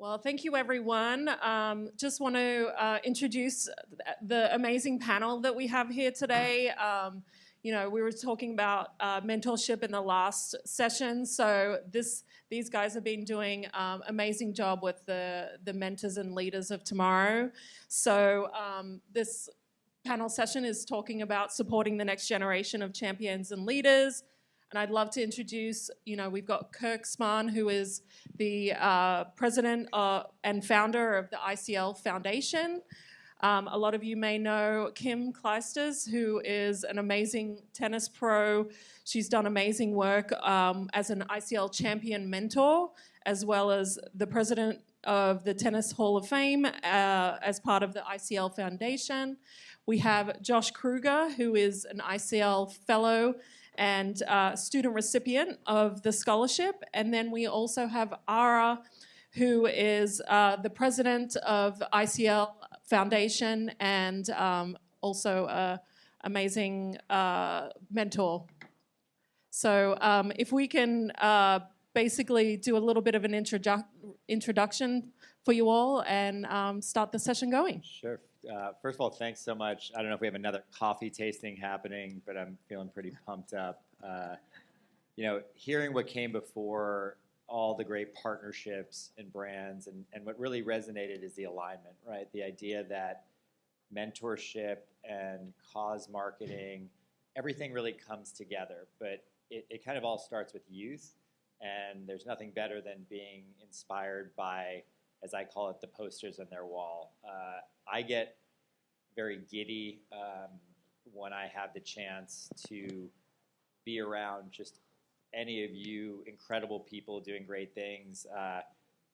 Well, thank you, everyone. Just want to introduce the amazing panel that we have here today. We were talking about mentorship in the last session, so these guys have been doing amazing job with the mentors and leaders of tomorrow. So this panel session is talking about supporting the next generation of champions and leaders. And I'd love to introduce, we've got Kirk Spahn, who is the president and founder of the ICL Foundation. A lot of you may know Kim Clijsters, who is an amazing tennis pro. She's done amazing work as an ICL champion mentor, as well as the president of the Tennis Hall of Fame as part of the ICL Foundation. We have Josh Kruger, who is an ICL fellow and student recipient of the scholarship. And then we also have Arra, who is the president of the ICL Foundation and also an amazing mentor. So if we can basically do a little bit of an introduction for you all and start the session going. Sure. First of all, thanks so much. I don't know if we have another coffee tasting happening, but I'm feeling pretty pumped up. Hearing what came before, all the great partnerships and brands, and what really resonated is the alignment, right? The idea that mentorship and cause marketing, everything really comes together, but it kind of all starts with youth, and there's nothing better than being inspired by, as I call it, the posters on their wall. I get very giddy when I have the chance to be around just any of you incredible people doing great things.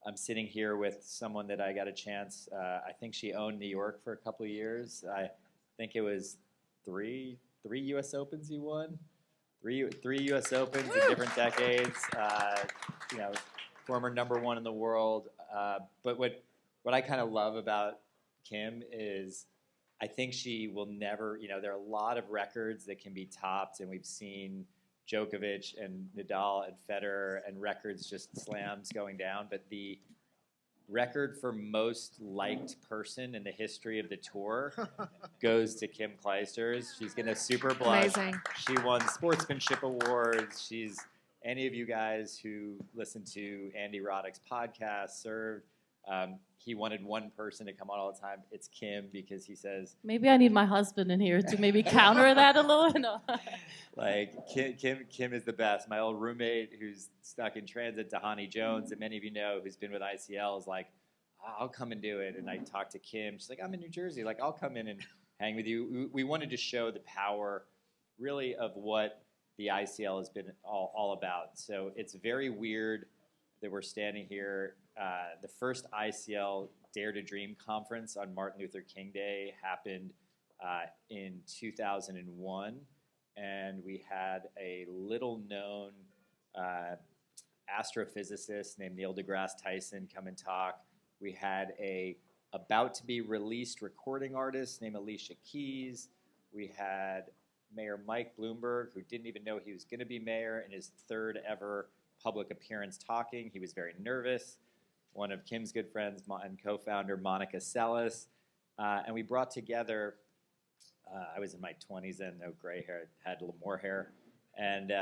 I'm sitting here with someone that I got a chance, I think she owned New York for a couple of years. I think it was three U.S. Opens you won. Three U.S. Opens in different decades. Former number one in the world. But what I kind of love about Kim is I think she will never, there are a lot of records that can be topped, and we've seen Djokovic and Nadal and Federer and records just slams going down, but the record for most liked person in the history of the tour goes to Kim Clijsters. She's going to super blush. Amazing. She won sportsmanship awards. Any of you guys who listen to Andy Roddick's podcast, Served, he wanted one person to come on all the time. It's Kim, because he says... Maybe I need my husband in here to maybe counter that a little. No. Like, Kim is the best. My old roommate who's stuck in transit, Dani Jones, that many of you know, who's been with ICL, is like, I'll come and do it. And I talked to Kim. She's like, I'm in New Jersey. Like, I'll come in and hang with you. We wanted to show the power, really, of what the ICL has been all about. So it's very weird that we're standing here. The first ICL Dare to Dream conference on Martin Luther King Day happened in 2001, and we had a little-known astrophysicist named Neil deGrasse Tyson come and talk. We had a about-to-be-released recording artist named Alicia Keys. We had Mayor Mike Bloomberg, who didn't even know he was going to be mayor, in his third ever public appearance talking. He was very nervous. One of Kim's good friends and co-founder, Monica Seles. And we brought together, I was in my 20s then, no gray hair, had a little more hair. And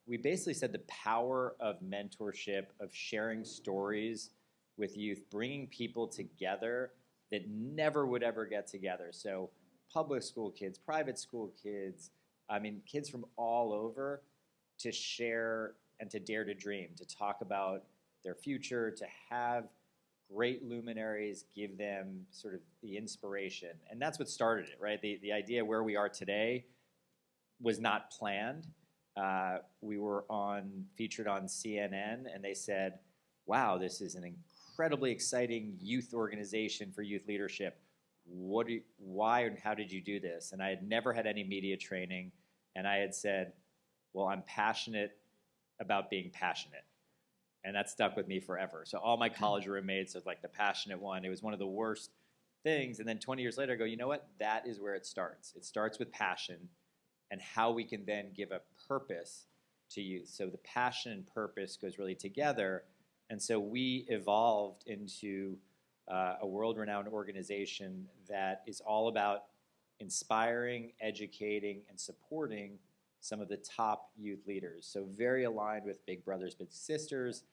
we basically said the power of mentorship, of sharing stories with youth, bringing people together that never would ever get together. So public school kids, private school kids, kids from all over, to share and to dare to dream, to talk about their future, to have great luminaries give them sort of the inspiration. And that's what started it, right? The idea where we are today was not planned. We were featured on CNN, and they said, wow, this is an incredibly exciting youth organization for youth leadership. Why and how did you do this? And I had never had any media training, and I had said, well, I'm passionate about being passionate. And that stuck with me forever. So all my college roommates was like the passionate one. It was one of the worst things. And then 20 years later, I go, you know what? That is where it starts. It starts with passion and how we can then give a purpose to youth. So the passion and purpose goes really together. And so we evolved into a world-renowned organization that is all about inspiring, educating, and supporting some of the top youth leaders. So very aligned with Big Brothers Big Sisters,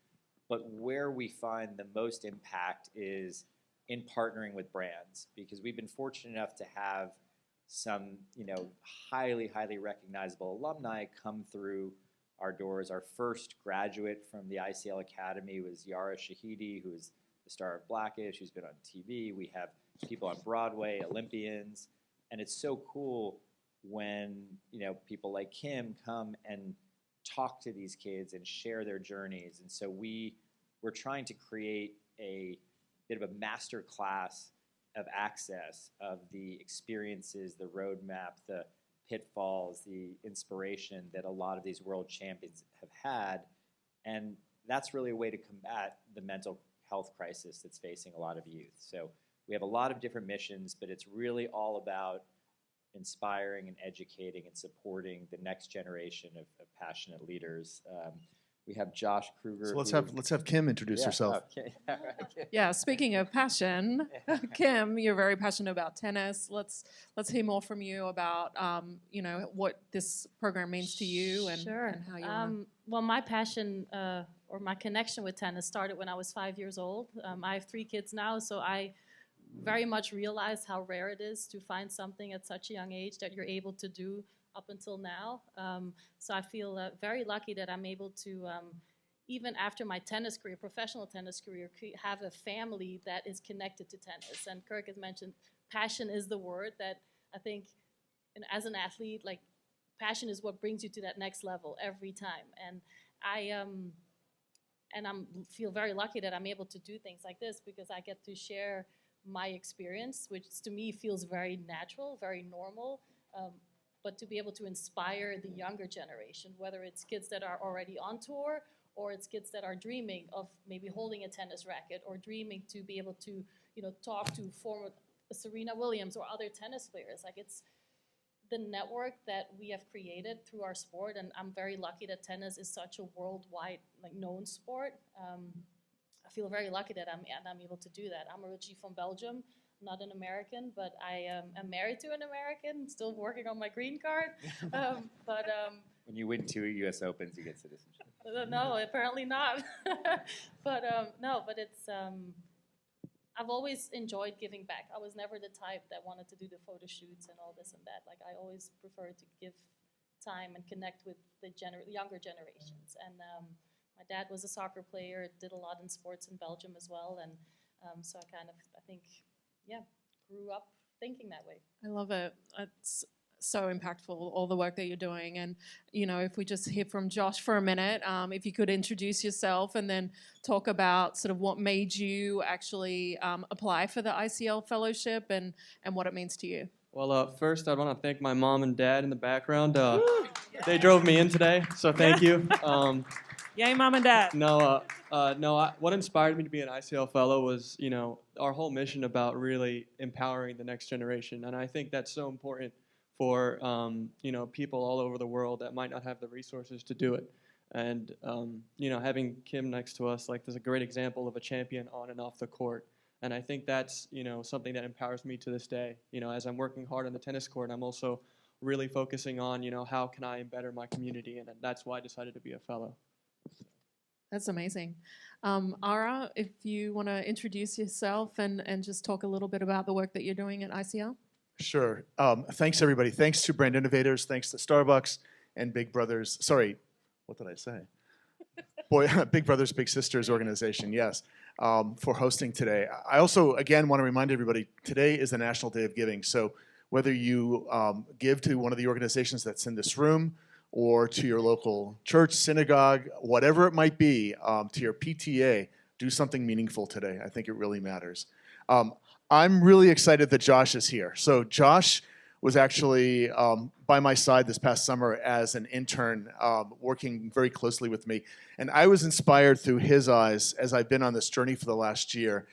but where we find the most impact is in partnering with brands, because we've been fortunate enough to have some, highly, highly recognizable alumni come through our doors. Our first graduate from the ICL Academy was Yara Shahidi, who is the star of Blackish, who's been on TV. We have people on Broadway, Olympians, and it's so cool when, people like Kim come and talk to these kids and share their journeys. And so we're trying to create a bit of a master class of access of the experiences, the roadmap, the pitfalls, the inspiration that a lot of these world champions have had. And that's really a way to combat the mental health crisis that's facing a lot of youth. So we have a lot of different missions, but it's really all about inspiring and educating and supporting the next generation of passionate leaders. We have Josh Kruger. So let's have Kim introduce herself. Okay. All right. Yeah, speaking of passion, Kim, you're very passionate about tennis. Let's hear more from you about what this program means to you and, Sure. and how you Well, my passion or my connection with tennis started when I was 5 years old. I have 3 kids now, so I very much realize how rare it is to find something at such a young age that you're able to do up until now. So I feel very lucky that I'm able to, even after my tennis career, professional tennis career, have a family that is connected to tennis. And Kirk has mentioned passion is the word that I think, as an athlete, like passion is what brings you to that next level every time. And I feel very lucky that I'm able to do things like this because I get to share my experience, which to me feels very natural, very normal. But to be able to inspire the younger generation, whether it's kids that are already on tour or it's kids that are dreaming of maybe holding a tennis racket or dreaming to be able to, talk to former Serena Williams or other tennis players. Like, it's the network that we have created through our sport, and I'm very lucky that tennis is such a worldwide, known sport. I feel very lucky that I'm able to do that. I'm originally from Belgium. Not an American, but I am married to an American, still working on my green card. When you win 2 U.S. Opens, you get citizenship. No, apparently not. but it's, I've always enjoyed giving back. I was never the type that wanted to do the photo shoots and all this and that. Like, I always preferred to give time and connect with the younger generations. And my dad was a soccer player, did a lot in sports in Belgium as well. And so I think, grew up thinking that way. I love it. It's so impactful, all the work that you're doing. And, if we just hear from Josh for a minute, if you could introduce yourself and then talk about sort of what made you actually apply for the ICL fellowship and what it means to you. Well, first, I want to thank my mom and dad in the background. They drove me in today, so thank you. Yay, Mom and Dad. What inspired me to be an ICL fellow was, our whole mission about really empowering the next generation. And I think that's so important for, people all over the world that might not have the resources to do it. And, having Kim next to us, there's a great example of a champion on and off the court. And I think that's, something that empowers me to this day. As I'm working hard on the tennis court, I'm also really focusing on, how can I better my community? And that's why I decided to be a fellow. That's amazing. Arra, if you want to introduce yourself and just talk a little bit about the work that you're doing at ICL. Sure. Thanks, everybody. Thanks to Brand Innovators. Thanks to Starbucks and Big Brothers. Sorry, what did I say? Big Brothers Big Sisters organization, yes, for hosting today. I also, again, want to remind everybody, today is the National Day of Giving. So whether you give to one of the organizations that's in this room, or to your local church, synagogue, whatever it might be, to your PTA, do something meaningful today. I think it really matters. I'm really excited that Josh is here. So Josh was actually by my side this past summer as an intern, working very closely with me. And I was inspired through his eyes as I've been on this journey for the last year,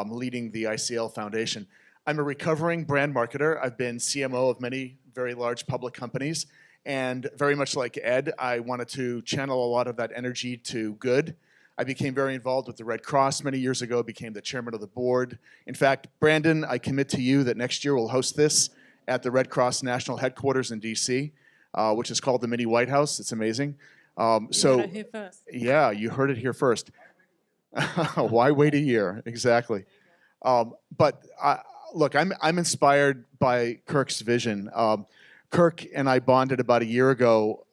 leading the ICL Foundation. I'm a recovering brand marketer. I've been CMO of many very large public companies. And very much like Ed, I wanted to channel a lot of that energy to good. I became very involved with the Red Cross many years ago, became the chairman of the board. In fact, Brandon, I commit to you that next year we'll host this at the Red Cross National Headquarters in DC, which is called the Mini White House. It's amazing. You heard it here first. Yeah, you heard it here first. Why wait a year? Exactly. But look, I'm inspired by Kirk's vision. Kirk and I bonded about a year ago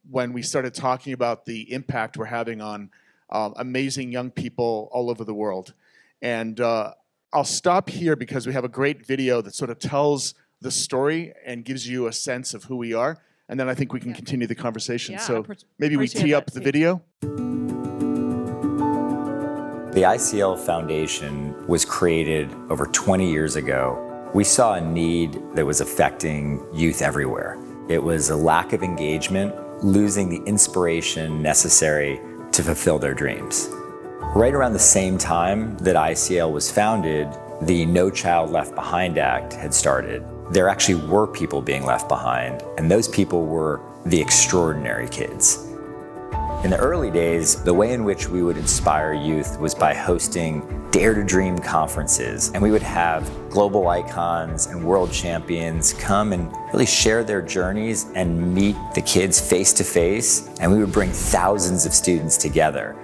when we started talking about the impact we're having on amazing young people all over the world. And I'll stop here because we have a great video that sort of tells the story and gives you a sense of who we are. And then I think we can continue the conversation. Yeah, So maybe we appreciate tee up that, the too. video. The ICL Foundation was created over 20 years ago. We saw a need that was affecting youth everywhere. It was a lack of engagement, losing the inspiration necessary to fulfill their dreams. Right around the same time that ICL was founded, the No Child Left Behind Act had started. There actually were people being left behind, and those people were the extraordinary kids. In the early days, the way in which we would inspire youth was by hosting Dare to Dream conferences, and we would have global icons and world champions come and really share their journeys and meet the kids face to face, and we would bring thousands of students together.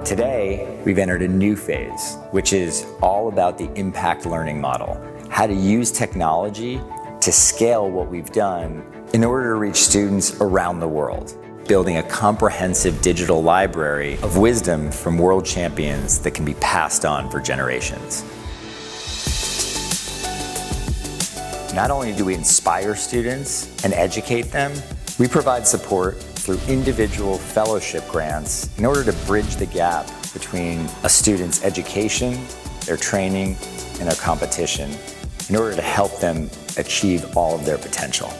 Today, we've entered a new phase, which is all about the impact learning model, how to use technology to scale what we've done in order to reach students around the world, building a comprehensive digital library of wisdom from world champions that can be passed on for generations. Not only do we inspire students and educate them, we provide support through individual fellowship grants in order to bridge the gap between a student's education, their training, and their competition in order to help them achieve all of their potential.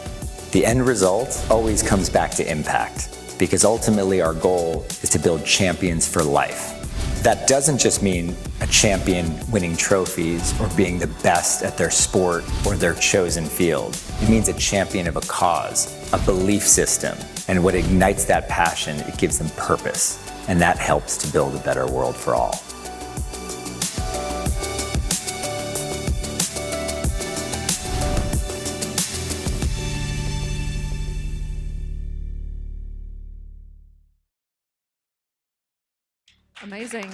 The end result always comes back to impact, because ultimately our goal is to build champions for life. That doesn't just mean a champion winning trophies or being the best at their sport or their chosen field. It means a champion of a cause, a belief system, and what ignites that passion, it gives them purpose, and that helps to build a better world for all. Amazing.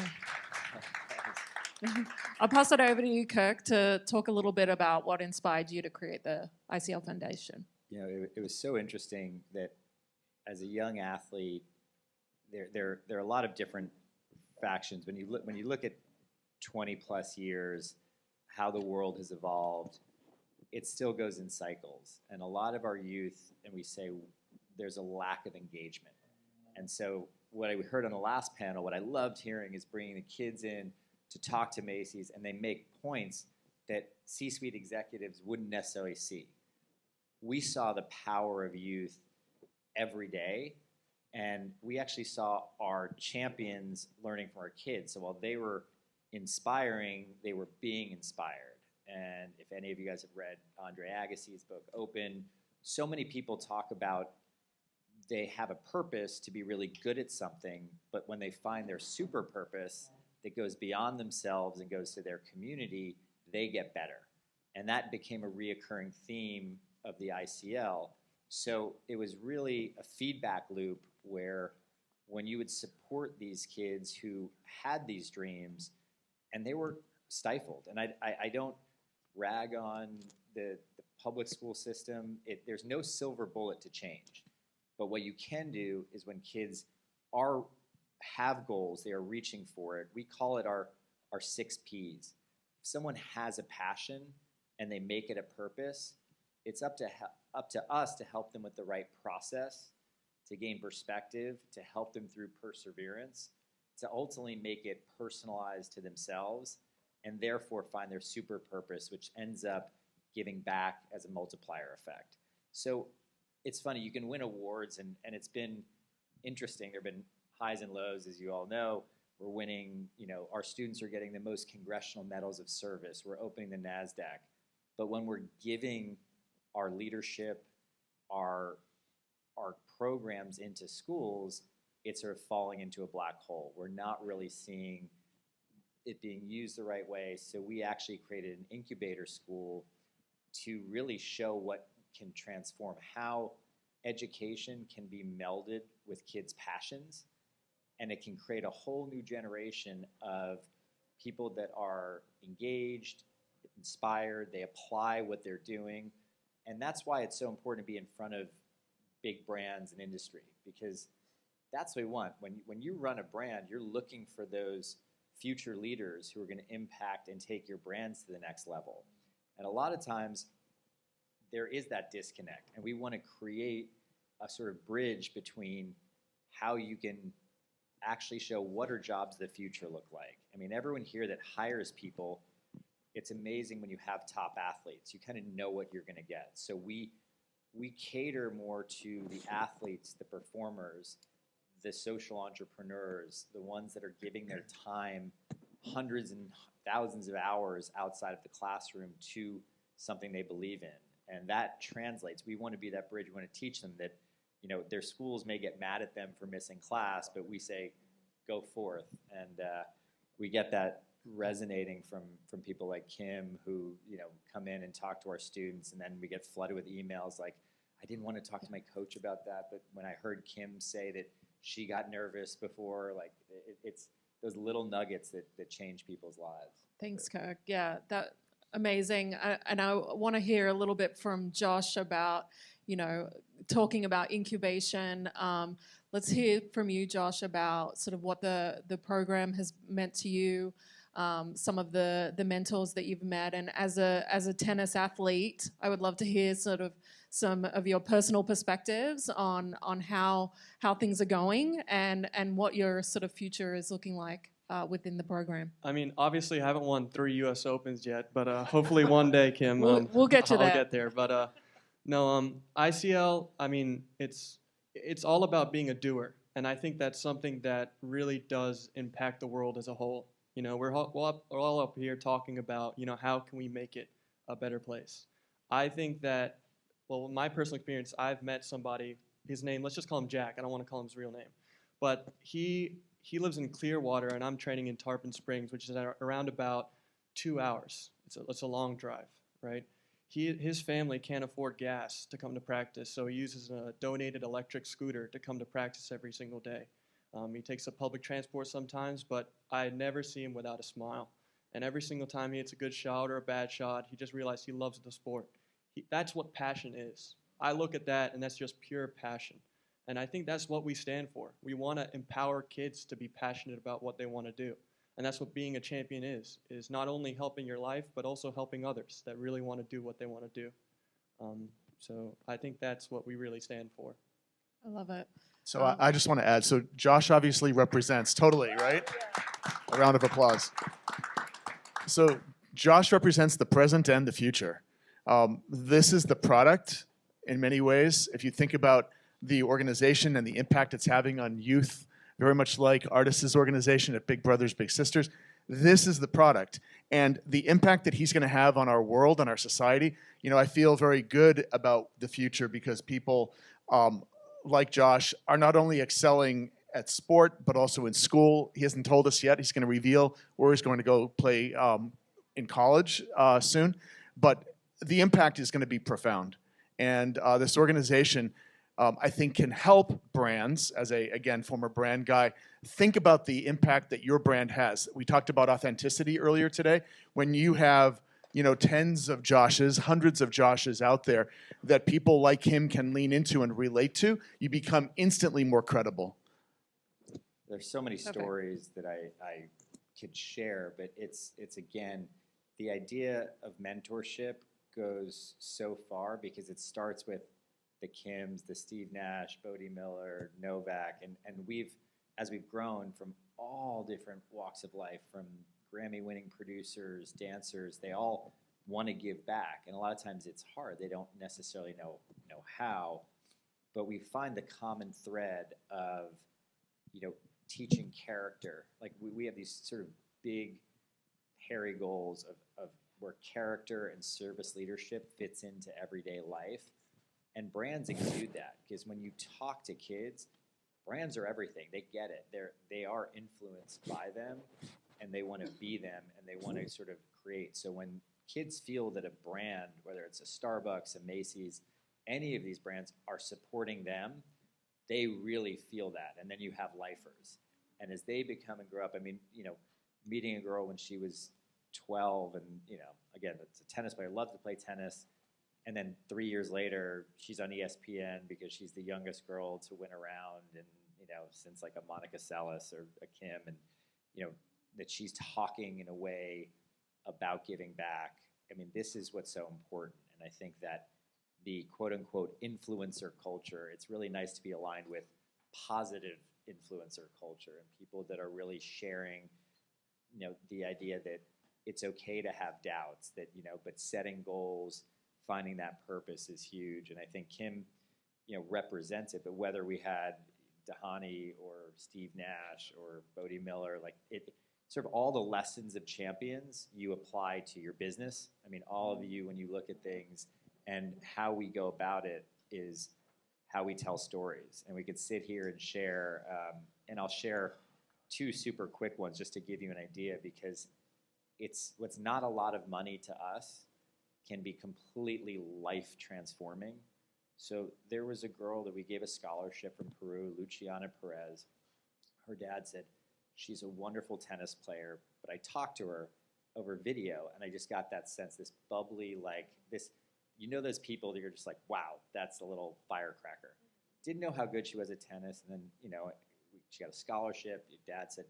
I'll pass it over to you, Kirk, to talk a little bit about what inspired you to create the ICL Foundation. You know, it was so interesting that as a young athlete, there are a lot of different factions. When you look at 20 plus years, how the world has evolved, it still goes in cycles. And a lot of our youth, and we say there's a lack of engagement. And so what I heard on the last panel, what I loved hearing is bringing the kids in to talk to Macy's, and they make points that C-suite executives wouldn't necessarily see. We saw the power of youth every day, and we actually saw our champions learning from our kids. So while they were inspiring, they were being inspired. And if any of you guys have read Andre Agassi's book, Open, so many people talk about they have a purpose to be really good at something, but when they find their super purpose that goes beyond themselves and goes to their community, they get better. And that became a reoccurring theme of the ICL. So it was really a feedback loop where when you would support these kids who had these dreams and they were stifled, and I don't rag on the public school system, there's no silver bullet to change. But what you can do is when kids have goals, they are reaching for it. We call it our 6 Ps. If someone has a passion and they make it a purpose, it's up to us to help them with the right process, to gain perspective, to help them through perseverance, to ultimately make it personalized to themselves, and therefore find their super purpose, which ends up giving back as a multiplier effect. So it's funny, you can win awards, and it's been interesting. There have been highs and lows, as you all know. We're winning, our students are getting the most congressional medals of service. We're opening the NASDAQ. But when we're giving our leadership our programs into schools, it's sort of falling into a black hole. We're not really seeing it being used the right way. So we actually created an incubator school to really show what can transform, how education can be melded with kids' passions, and it can create a whole new generation of people that are engaged, inspired, they apply what they're doing. And that's why it's so important to be in front of big brands and industry, because that's what we want. When you run a brand, you're looking for those future leaders who are going to impact and take your brands to the next level. And a lot of times there is that disconnect, and we want to create a sort of bridge between how you can actually show what are jobs of the future look like. I mean, everyone here that hires people, it's amazing when you have top athletes. You kind of know what you're going to get. So we cater more to the athletes, the performers, the social entrepreneurs, the ones that are giving their time, hundreds and thousands of hours outside of the classroom to something they believe in. And that translates. We want to be that bridge. We want to teach them that, you know, their schools may get mad at them for missing class, but we say, go forth. And we get that resonating from people like Kim, who, you know, come in and talk to our students, and then we get flooded with emails like, I didn't want to talk to my coach about that, but when I heard Kim say that she got nervous before, like, it's those little nuggets that change people's lives. Thanks, Kirk. Yeah, that amazing. And I want to hear a little bit from Josh about, you know, talking about incubation. Let's hear from you, Josh, about sort of what the program has meant to you, some of the mentors that you've met, and as a tennis athlete, I would love to hear sort of some of your personal perspectives on how things are going and what your sort of future is looking like within the program. I mean, obviously, I haven't won 3 U.S. Opens yet, but hopefully one day, Kim, we'll get to I'll that. get there. But no, ICL, I mean, it's all about being a doer, and I think that's something that really does impact the world as a whole. You know, we're all up here talking about, you know, how can we make it a better place. I think that, well, my personal experience, I've met somebody, his name, let's just call him Jack. I don't want to call him his real name. But he lives in Clearwater, and I'm training in Tarpon Springs, which is around about 2 hours. It's a long drive, right? His family can't afford gas to come to practice, so he uses a donated electric scooter to come to practice every single day. He takes a public transport sometimes, but I never see him without a smile. And every single time he hits a good shot or a bad shot, he just realized he loves the sport. That's what passion is. I look at that, and that's just pure passion. And I think that's what we stand for. We want to empower kids to be passionate about what they want to do. And that's what being a champion is not only helping your life, but also helping others that really want to do what they want to do. So I think that's what we really stand for. I love it. So I just want to add, so Josh obviously represents, totally, right? A round of applause. So Josh represents the present and the future. This is the product in many ways. If you think about the organization and the impact it's having on youth, very much like Artis' organization at Big Brothers Big Sisters, this is the product. And the impact that he's going to have on our world, on our society, you know, I feel very good about the future because people like Josh are not only excelling at sport, but also in school. He hasn't told us yet. He's going to reveal where he's going to go play in college soon. But the impact is going to be profound. And this organization, I think, can help brands, as a, again, former brand guy, think about the impact that your brand has. We talked about authenticity earlier today. When you have, you know, tens of Joshes, hundreds of Joshes out there that people like him can lean into and relate to, you become instantly more credible. There's so many stories that I could share, but it's again, the idea of mentorship goes so far because it starts with the Kims, the Steve Nash, Bodie Miller, Novak, and as we've grown from all different walks of life, from Grammy-winning producers, dancers, they all want to give back, and a lot of times it's hard. They don't necessarily know how, but we find the common thread of, you know, teaching character. Like we have these sort of big, hairy goals of where character and service leadership fits into everyday life. And brands exude that, because when you talk to kids, brands are everything. They get it. They are influenced by them, and they want to be them, and they want to sort of create. So when kids feel that a brand, whether it's a Starbucks, a Macy's, any of these brands are supporting them, they really feel that. And then you have lifers. And as they become and grow up, I mean, meeting a girl when she was 12 and, again, it's a tennis player, loved to play tennis. And then 3 years later, she's on ESPN because she's the youngest girl to win around, and since like a Monica Seles or a Kim, and that she's talking in a way about giving back. I mean, this is what's so important, and I think that the quote unquote influencer culture, it's really nice to be aligned with positive influencer culture and people that are really sharing, the idea that it's okay to have doubts, that but setting goals, finding that purpose is huge. And I think Kim, represents it. But whether we had Dani or Steve Nash or Bodie Miller, like it, sort of all the lessons of champions you apply to your business. I mean, all of you, when you look at things, and how we go about it is how we tell stories. And we could sit here and share, and I'll share 2 super quick ones just to give you an idea, because it's what's not a lot of money to us can be completely life transforming. So there was a girl that we gave a scholarship from Peru, Luciana Perez. Her dad said, she's a wonderful tennis player, but I talked to her over video, and I just got that sense, this bubbly, like this, those people that you're just like, wow, that's a little firecracker. Didn't know how good she was at tennis, and then, she got a scholarship. Your dad said,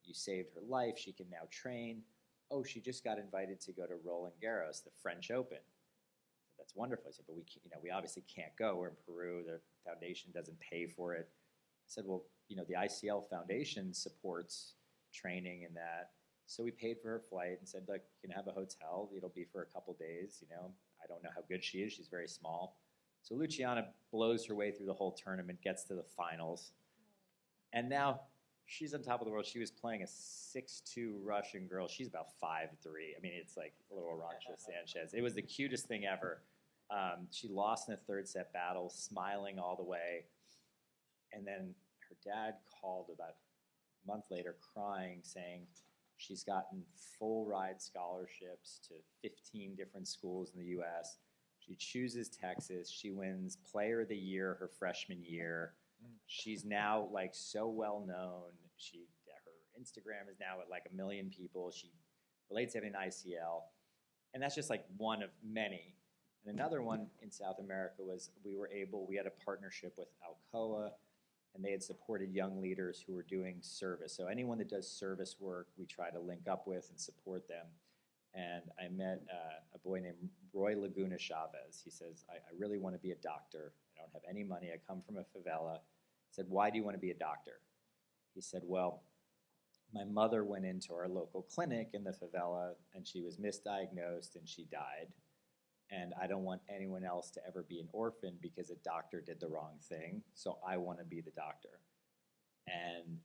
you saved her life. She can now train. Oh, she just got invited to go to Roland Garros, the French Open. So that's wonderful. I said, but we obviously can't go. We're in Peru. The foundation doesn't pay for it. I said, well, the ICL Foundation supports training in that. So we paid for her flight and said, look, you can have a hotel. It'll be for a couple days. I don't know how good she is. She's very small. So Luciana blows her way through the whole tournament, gets to the finals. And now she's on top of the world. She was playing a 6'2" Russian girl. She's about 5'3". I mean, it's like a little Arantxa Sanchez. It was the cutest thing ever. She lost in a third set battle, smiling all the way. And then her dad called about a month later crying, saying she's gotten full ride scholarships to 15 different schools in the U.S. She chooses Texas. She wins Player of the Year her freshman year. She's now like so well known. Her Instagram is now at like 1 million people. She relates to having an ICL, and that's just like one of many. And another one in South America was we had a partnership with Alcoa, and they had supported young leaders who were doing service. So anyone that does service work, we try to link up with and support them. And I met a boy named Roy Laguna Chavez. He says, I really want to be a doctor. I don't have any money. I come from a favela. I said, why do you want to be a doctor? He said, well, my mother went into our local clinic in the favela, and she was misdiagnosed, and she died. And I don't want anyone else to ever be an orphan because a doctor did the wrong thing, so I want to be the doctor. And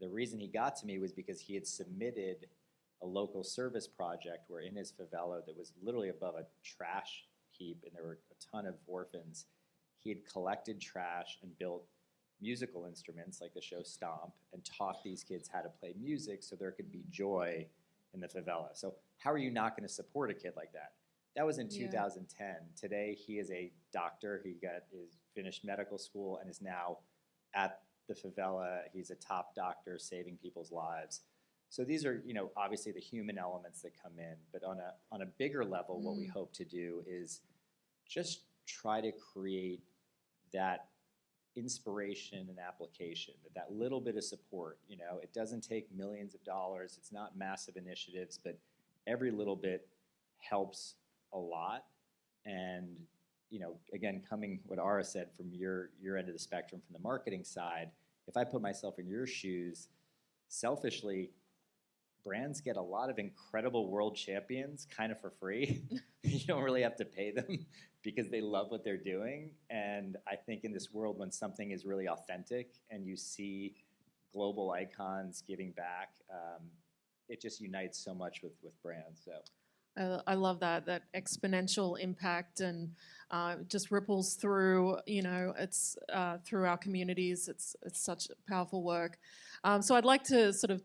the reason he got to me was because he had submitted a local service project where in his favela that was literally above a trash heap, and there were a ton of orphans. He had collected trash and built musical instruments like the show Stomp and taught these kids how to play music so there could be joy in the favela. So how are you not going to support a kid like that? That was in 2010. Today, he is a doctor. He finished medical school and is now at the favela. He's a top doctor saving people's lives. So these are, obviously the human elements that come in. But on a bigger level, what we hope to do is just try to create that inspiration and application, that little bit of support. It doesn't take millions of dollars. It's not massive initiatives, but every little bit helps a lot. And again, coming what Arra said from your end of the spectrum, from the marketing side, if I put myself in your shoes, selfishly, brands get a lot of incredible world champions kind of for free. You don't really have to pay them because they love what they're doing. And I think in this world, when something is really authentic and you see global icons giving back, it just unites so much with brands. So I love that exponential impact. And just ripples through, it's through our communities. It's such powerful work. So I'd like to sort of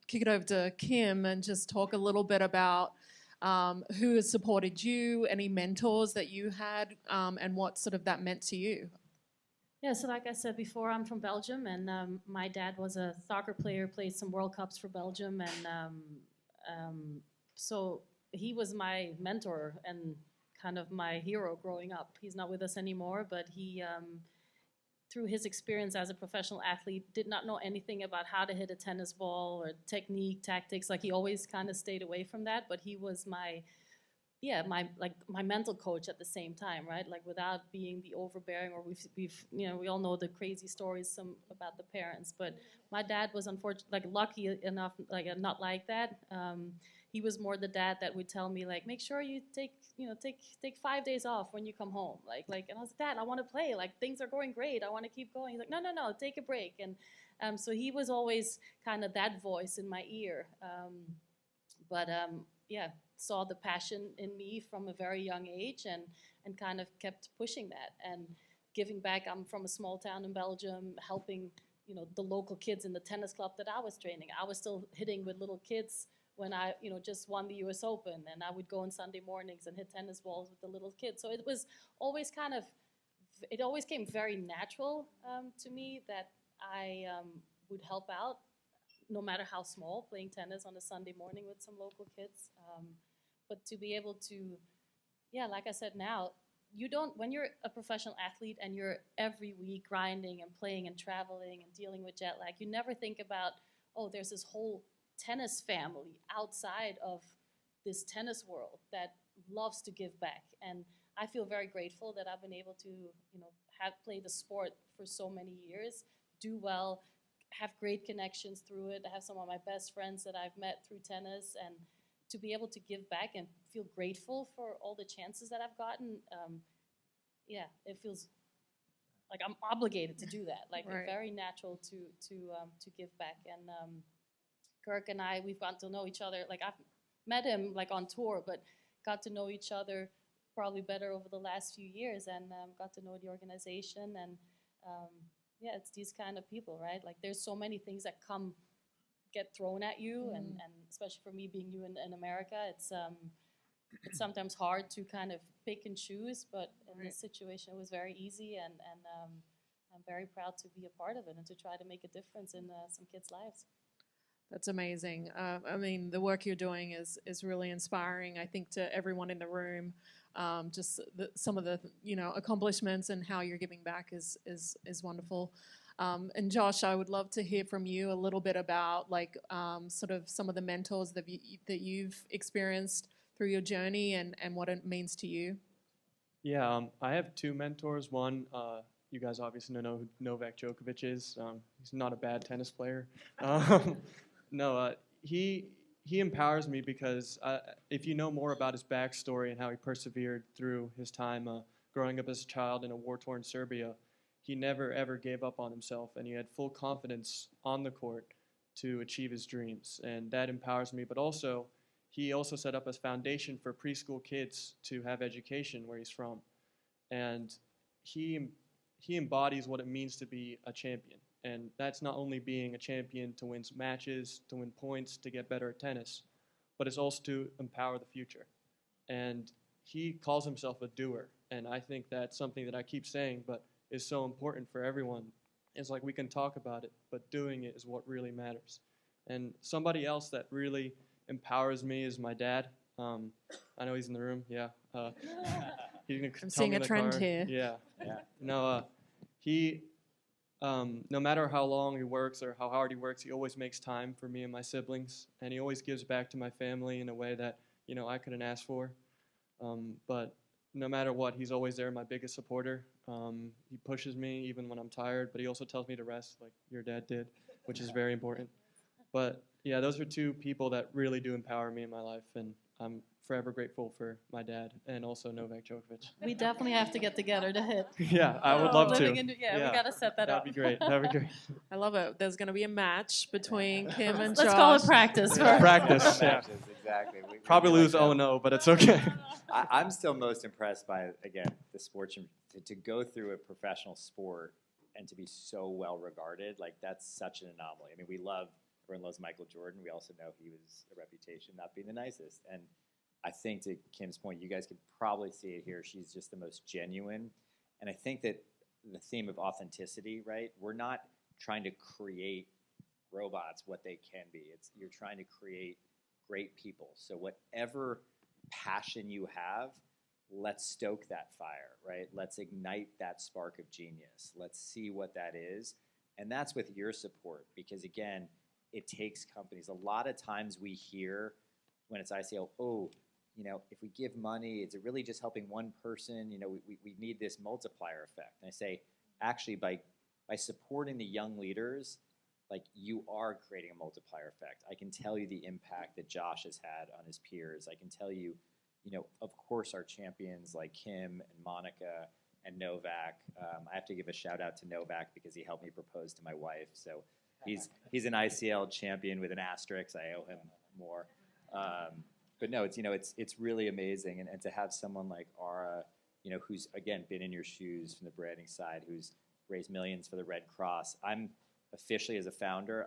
kick it over to Kim and just talk a little bit about who has supported you, any mentors that you had, and what sort of that meant to you. Yeah, so like I said before, I'm from Belgium, and my dad was a soccer player, played some World Cups for Belgium, and so he was my mentor and kind of my hero growing up. He's not with us anymore, but he, through his experience as a professional athlete, did not know anything about how to hit a tennis ball or technique, tactics. Like, he always kind of stayed away from that, but he was my mental coach at the same time, right? Like, without being the overbearing, or we've we all know the crazy stories about the parents, but my dad was lucky enough, not like that. He was more the dad that would tell me, like, make sure you take 5 days off when you come home. And I was like, Dad, I want to play. Like, things are going great. I want to keep going. He's like, no, take a break. And so he was always kind of that voice in my ear. Saw the passion in me from a very young age, and kind of kept pushing that and giving back. I'm from a small town in Belgium, helping the local kids in the tennis club that I was training. I was still hitting with little kids when I just won the US Open, and I would go on Sunday mornings and hit tennis balls with the little kids. So it was always it always came very natural to me that I would help out, no matter how small, playing tennis on a Sunday morning with some local kids. But to be able to, like I said, now, when you're a professional athlete and you're every week grinding and playing and traveling and dealing with jet lag, you never think about, oh, there's this whole tennis family outside of this tennis world that loves to give back. And I feel very grateful that I've been able to, have played the sport for so many years, do well, have great connections through it. I have some of my best friends that I've met through tennis, and to be able to give back and feel grateful for all the chances that I've gotten, it feels like I'm obligated to do that. Like, right. Very natural to give back. And Kirk and I, we've gotten to know each other. Like, I've met him on tour, but got to know each other probably better over the last few years, and got to know the organization. And it's these kind of people, right? Like, there's so many things that get thrown at you, and especially for me being new in America, it's sometimes hard to kind of pick and choose, but in this situation it was very easy, and I'm very proud to be a part of it and to try to make a difference in some kids' lives. That's amazing. I mean, the work you're doing is really inspiring, I think, to everyone in the room. Just some of the accomplishments and how you're giving back is wonderful. And Josh, I would love to hear from you a little bit about sort of some of the mentors that you've experienced through your journey, and what it means to you. Yeah, I have two mentors. One, you guys obviously know who Novak Djokovic is. He's not a bad tennis player. He empowers me because if you know more about his backstory and how he persevered through his time growing up as a child in a war-torn Serbia, he never, ever gave up on himself, and he had full confidence on the court to achieve his dreams, and that empowers me. But also, he also set up a foundation for preschool kids to have education where he's from, and he embodies what it means to be a champion, and that's not only being a champion to win matches, to win points, to get better at tennis, but it's also to empower the future. And he calls himself a doer, and I think that's something that I keep saying, but is so important for everyone. It's like, we can talk about it, but doing it is what really matters. And somebody else that really empowers me is my dad. I know he's in the room. Yeah. He's gonna I'm tell seeing me a in the trend car. here. Yeah. No, he, no matter how long he works or how hard he works, he always makes time for me and my siblings, and he always gives back to my family in a way that I couldn't ask for. But no matter what, he's always there, my biggest supporter. He pushes me even when I'm tired, but he also tells me to rest, like your dad did, which is very important. But yeah, those are two people that really do empower me in my life, and I'm forever grateful for my dad and also Novak Djokovic. We definitely have to get together to hit. Yeah, I would love to. Living in, yeah, we gotta set that up. That'd be great. That'd be great. I love it. There's going to be a match between Kim and Let's Josh. call it practice first. Practice. Yeah. Matches, exactly. We Probably do lose like that. 0-0, but it's okay. I'm still most impressed by, again, the sports, to go through a professional sport and to be so well regarded. Like, that's such an anomaly. I mean, everyone loves Michael Jordan. We also know he was a reputation not being the nicest. And I think, to Kim's point, you guys could probably see it here. She's just the most genuine. And I think that the theme of authenticity, right? We're not trying to create robots what they can be. You're trying to create great people. So whatever passion you have, let's stoke that fire, right? Let's ignite that spark of genius. Let's see what that is. And that's with your support, because again, it takes companies. A lot of times we hear when it's ICL, oh, if we give money, is it really just helping one person? We need this multiplier effect. And I say, actually, by supporting the young leaders, like, you are creating a multiplier effect. I can tell you the impact that Josh has had on his peers. I can tell you, of course, our champions like Kim and Monica and Novak. I have to give a shout out to Novak because he helped me propose to my wife. So he's an ICL champion with an asterisk. I owe him more. But no, it's really amazing, and to have someone like Arra, who's again been in your shoes from the branding side, who's raised millions for the Red Cross. I'm officially, as a founder,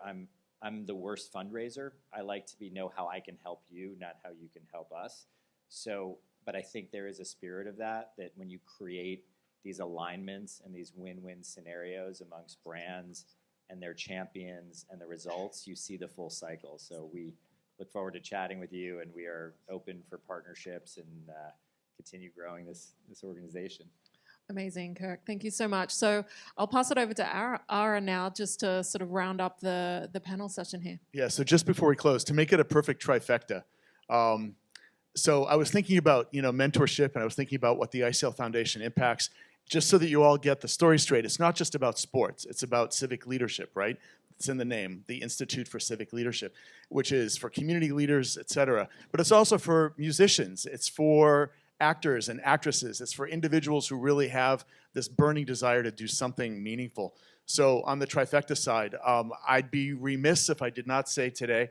I'm the worst fundraiser. I like to know how I can help you, not how you can help us. So, but I think there is a spirit of that when you create these alignments and these win-win scenarios amongst brands and their champions and the results, you see the full cycle. So we look forward to chatting with you, and we are open for partnerships and continue growing this organization. Amazing, Kirk. Thank you so much. So I'll pass it over to Arra now, just to sort of round up the panel session here. Yeah, so just before we close, to make it a perfect trifecta, so I was thinking about, mentorship, and I was thinking about what the ICL Foundation impacts, just so that you all get the story straight. It's not just about sports. It's about civic leadership, right? It's in the name, the Institute for Civic Leadership, which is for community leaders, et cetera. But it's also for musicians. It's for actors and actresses. It's for individuals who really have this burning desire to do something meaningful. So on the trifecta side, I'd be remiss if I did not say today,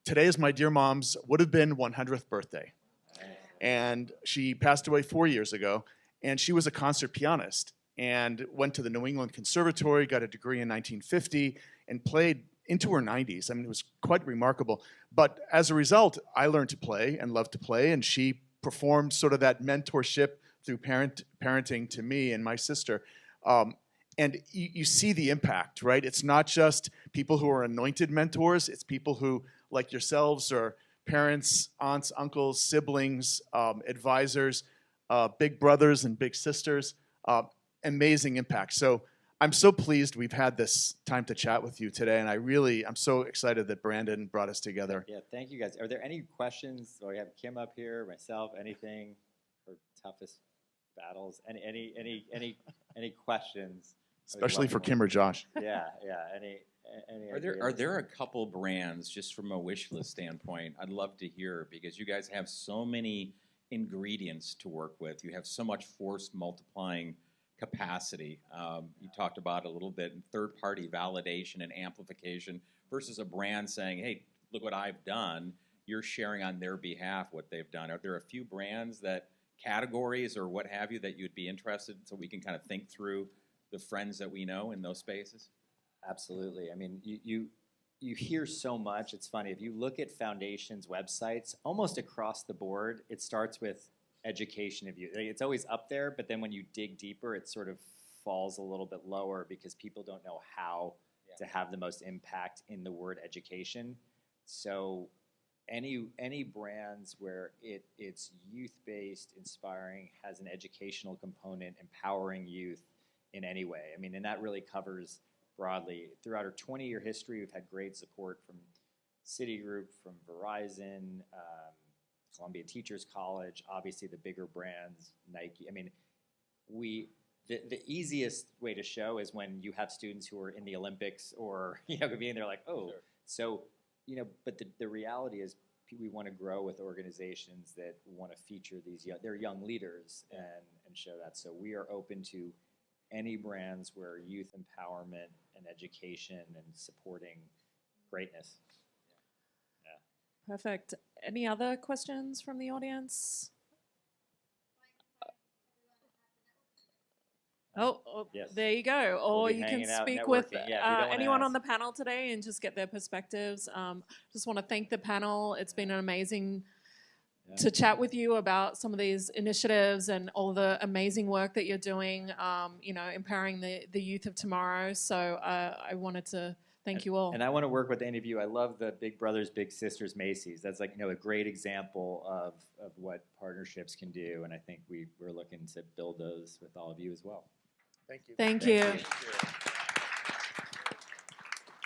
today is my dear mom's would have been 100th birthday. And she passed away 4 years ago, and she was a concert pianist and went to the New England Conservatory, got a degree in 1950, and played into her 90s. I mean, it was quite remarkable. But as a result, I learned to play and loved to play, and she performed sort of that mentorship through parenting to me and my sister. And you see the impact, right? It's not just people who are anointed mentors. It's people who, like yourselves, are parents, aunts, uncles, siblings, advisors, big brothers and big sisters. Amazing impact. So I'm so pleased we've had this time to chat with you today, and I'm so excited that Brandon brought us together. Yeah, thank you guys. Are there any questions? Or we have Kim up here, myself, anything, or toughest battles? Any questions? Especially for Kim or Josh. Yeah. Any Are there a couple brands, just from a wish list standpoint, I'd love to hear, because you guys have so many ingredients to work with. You have so much force multiplying capacity. You talked about a little bit in third-party validation and amplification versus a brand saying, hey, look what I've done. You're sharing on their behalf what they've done. Are there a few brands, categories or what have you, that you'd be interested in, so we can kind of think through the friends that we know in those spaces? Absolutely. I mean, you hear so much. It's funny. If you look at foundations' websites, almost across the board, it starts with education of you. It's always up there, but then when you dig deeper, it sort of falls a little bit lower because people don't know how to have the most impact in the word education. So any brands where it's youth-based, inspiring, has an educational component, empowering youth in any way. I mean, and that really covers broadly. Throughout our 20-year history, we've had great support from Citigroup, from Verizon, Columbia Teachers College, obviously the bigger brands, Nike. I mean, the easiest way to show is when you have students who are in the Olympics or, being there like, oh. Sure. So, but the reality is we want to grow with organizations that want to feature these their young leaders and show that. So we are open to any brands where youth empowerment and education and supporting greatness. Perfect. Any other questions from the audience? Yes. There you go. Or We'll be you can hanging out, speak with networking. Yeah, if you don't wanna anyone on ask. the panel today and just get their perspectives. Just want to thank the panel. It's been an amazing to chat with you about some of these initiatives and all the amazing work that you're doing, empowering the youth of tomorrow. So I wanted to thank you all. And I want to work with any of you. I love the Big Brothers, Big Sisters Macy's. That's like, a great example of what partnerships can do. And I think we're looking to build those with all of you as well. Thank you. Thank you.